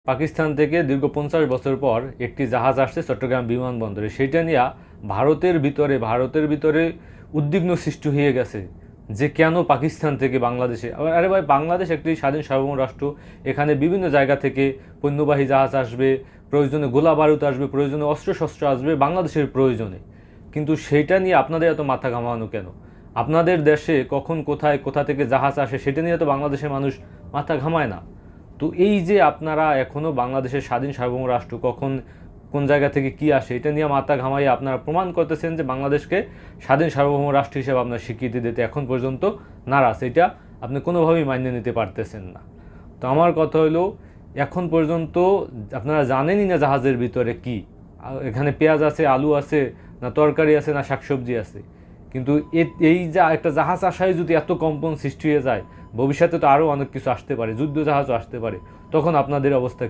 পাকিস্তান থেকে দীর্ঘ 50 বছর পর একটি জাহাজ আসছে চট্টগ্রাম বিমানবন্দরে। সেইটা নিয়ে ভারতের ভিতরে উদ্বিগ্ন সৃষ্টি হয়ে গেছে যে কেন পাকিস্তান থেকে বাংলাদেশে। আরে ভাই, বাংলাদেশ একটি স্বাধীন সার্বভৌম রাষ্ট্র, এখানে বিভিন্ন জায়গা থেকে পণ্যবাহী জাহাজ আসবে, প্রয়োজনে গোলা বারুদ আসবে, প্রয়োজনে অস্ত্রশস্ত্র আসবে বাংলাদেশের প্রয়োজনে। কিন্তু সেইটা নিয়ে আপনাদের এত মাথা ঘামানো কেন? আপনাদের দেশে কখন কোথা থেকে জাহাজ আসে সেটা নিয়ে তো বাংলাদেশের মানুষ মাথা ঘামায় না। তো এই যে আপনারা এখনও বাংলাদেশের স্বাধীন সার্বভৌম রাষ্ট্র, কখন কোন জায়গা থেকে কি আসে এটা নিয়ে মাথা ঘামাইয়ে আপনারা প্রমাণ করতেছেন যে বাংলাদেশকে স্বাধীন সার্বভৌম রাষ্ট্র হিসেবে আপনার স্বীকৃতি দিতে এখন পর্যন্ত নারাজ। এটা আপনি কোনোভাবেই মানিয়ে নিতে পারতেছেন না। তো আমার কথা হলো, এখন পর্যন্ত আপনারা জানেনই না জাহাজের ভিতরে কি, এখানে পেঁয়াজ আছে, আলু আছে, না তরকারি আছে, না শাকসবজি আছে। কিন্তু এই যা একটা জাহাজ আসায় যদি এত কম্পন সৃষ্টি হয়ে যায়, ভবিষ্যতে তো আরও অনেক কিছু আসতে পারে, যুদ্ধ জাহাজও আসতে পারে, তখন আপনাদের অবস্থা